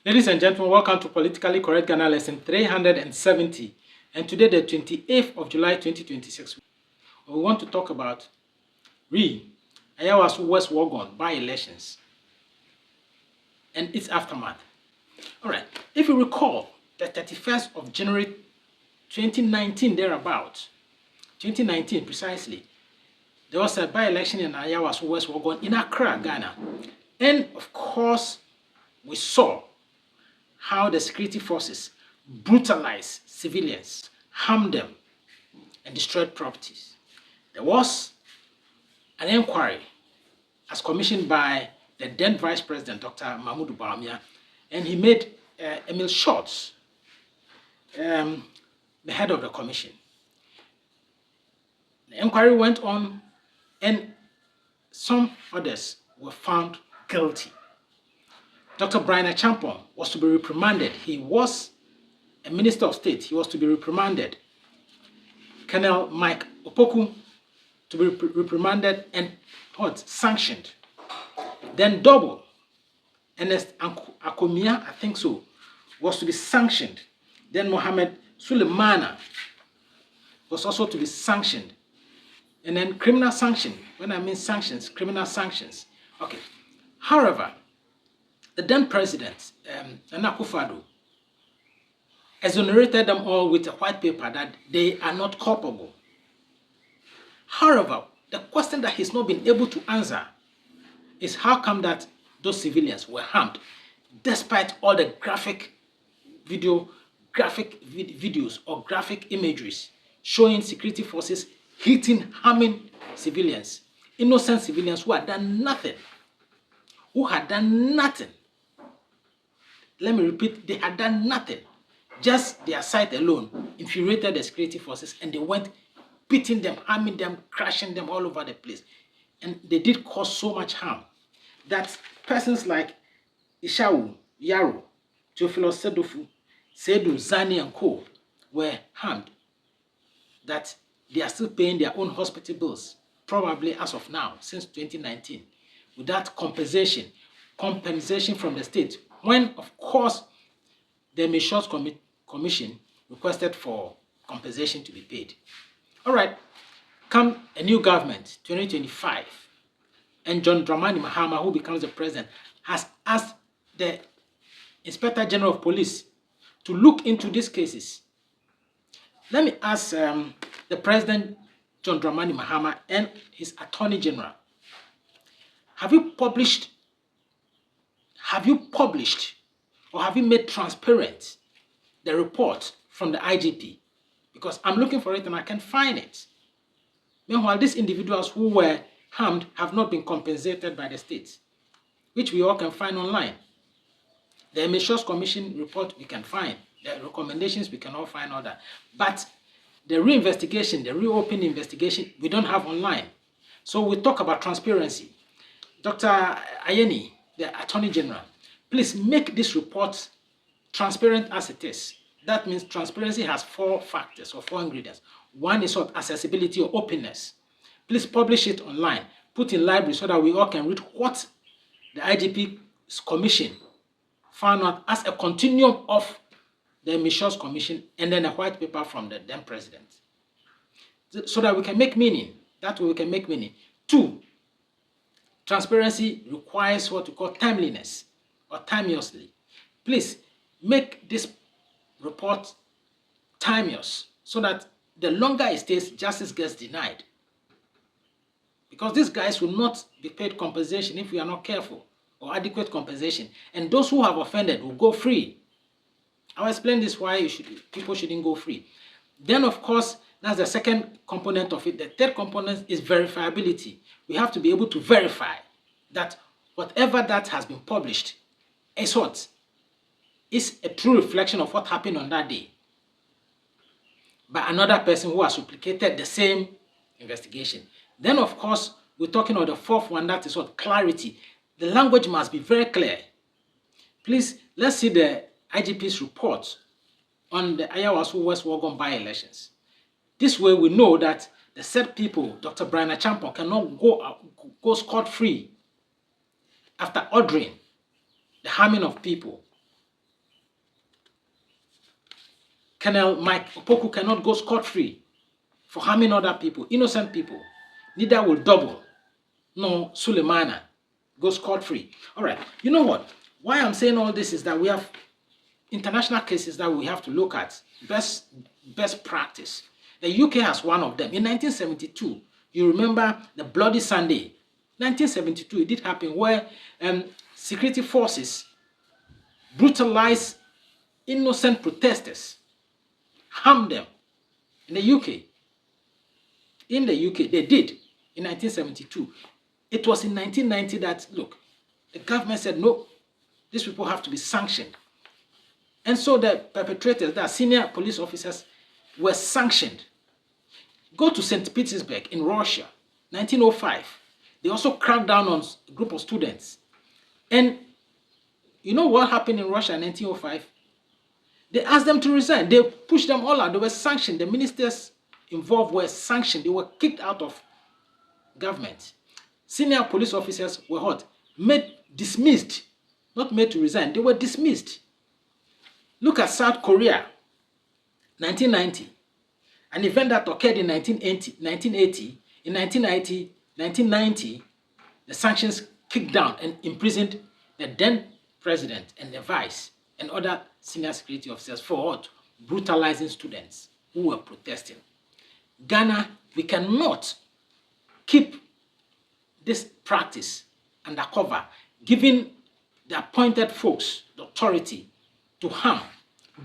Ladies and gentlemen, welcome to Politically Correct Ghana lesson 370, and today the 28th of July 2026. We want to talk about Ayawaso West Wuogon by-elections and its aftermath. Alright, if you recall, the 31st of January 2019 thereabout, 2019 precisely, there was a by-election in Ayawaso West Wuogon in Accra, Ghana. And of course, we saw how the security forces brutalized civilians, harmed them, and destroyed properties. There was an inquiry as commissioned by the then Vice President, Dr. Bawumia, and he made Emile Shorts the head of the commission. The inquiry went on, and some others were found guilty. Dr. Bryan Acheampong was to be reprimanded. He was a Minister of State. He was to be reprimanded. Colonel Mike Opoku to be reprimanded and sanctioned. Then double Ernest Akomea, I think so, was to be sanctioned. Then Mohammed Sulemana was also to be sanctioned. And then criminal sanction. When I mean sanctions, criminal sanctions. Okay. However, the then president, Nana Addo, exonerated them all with a white paper that they are not culpable. However, the question that he's not been able to answer is how come that those civilians were harmed despite all the graphic videos or graphic imageries showing security forces hitting, harming civilians, innocent civilians who had done nothing. Let me repeat, they had done nothing. Just their sight alone infuriated the security forces, and they went beating them, harming them, crashing them all over the place. And they did cause so much harm that persons like Ishawu, Yaro, Theophilus Sedofu, Sedu, Zani, and Co. were harmed, that they are still paying their own hospital bills, probably as of now, since 2019, without compensation from the state, when, of course, the Emile Shorts Commission requested for compensation to be paid. All right, come a new government, 2025, and John Dramani Mahama, who becomes the president, has asked the Inspector General of Police to look into these cases. Let me ask the President, John Dramani Mahama, and his Attorney General, have you published or have you made transparent the report from the IGP? Because I'm looking for it and I can't find it. Meanwhile, these individuals who were harmed have not been compensated by the state, which we all can find online. The Emile Shorts Commission report we can find. The recommendations we can all find all that. But the reinvestigation, the reopened investigation, we don't have online. So we talk about transparency. Dr. Ayeni, the Attorney General, please make this report transparent as it is. That means transparency has 4 factors or 4 ingredients. One is accessibility or openness. Please publish it online, put in library so that we all can read what the IGP's commission found out as a continuum of the Emile Shorts Commission and then a white paper from the then president. So that we can make meaning. That way we can make meaning. 2, transparency requires what we call timeliness or timeously. Please make this report timeous so that the longer it stays, justice gets denied. Because these guys will not be paid compensation if we are not careful, or adequate compensation. And those who have offended will go free. I'll explain this why people shouldn't go free. Then, of course, that's the second component of it. The third component is verifiability. We have to be able to verify that whatever that has been published is a true reflection of what happened on that day by another person who has replicated the same investigation. Then, of course, we're talking about the fourth one, that is clarity. The language must be very clear. Please, let's see the IGP's report on the Ayawaso West Wuogon by-elections. This way we know that the said people, Dr. Bryan Acheampong, cannot go scot-free after ordering the harming of people Colonel Mike Opoku cannot go scot-free for harming other people, innocent people. Neither will Double nor Sulemana go scot-free. All right, you know what? Why I'm saying all this is that we have international cases that we have to look at. Best practice. The UK has one of them. In 1972, you remember the Bloody Sunday. 1972, it did happen where security forces brutalized innocent protesters, harmed them in the UK. In the UK, they did in 1972. It was in 1990 that, look, the government said, no, these people have to be sanctioned. And so the perpetrators, the senior police officers, were sanctioned. Go to St. Petersburg in Russia, 1905. They also cracked down on a group of students. And you know what happened in Russia in 1905? They asked them to resign. They pushed them all out. They were sanctioned. The ministers involved were sanctioned. They were kicked out of government. Senior police officers were what? Dismissed. Not made to resign. They were dismissed. Look at South Korea, 1990. An event that occurred in 1980. In 1990, the sanctions kicked down and imprisoned the then president and the vice and other senior security officers for what? Brutalizing students who were protesting. Ghana, we cannot keep this practice undercover, giving the appointed folks the authority to harm,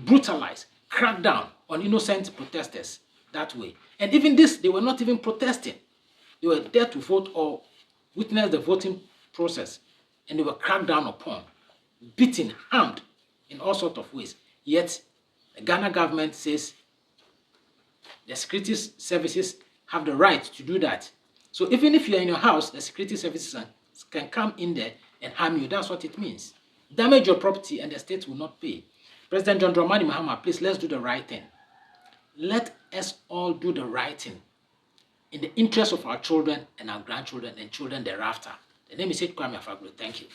brutalize, crack down on innocent protesters that way. And even this, they were not even protesting. They were there to vote or witness the voting process, and they were cracked down upon, beaten, harmed in all sorts of ways. Yet, the Ghana government says the security services have the right to do that. So even if you're in your house, the security services can come in there and harm you. That's what it means. Damage your property and the state will not pay. President John Dramani Mahama, please, let's do the right thing. Let us all do the right thing in the interest of our children and our grandchildren and children thereafter. The name is Kwame Afaglo. Thank you.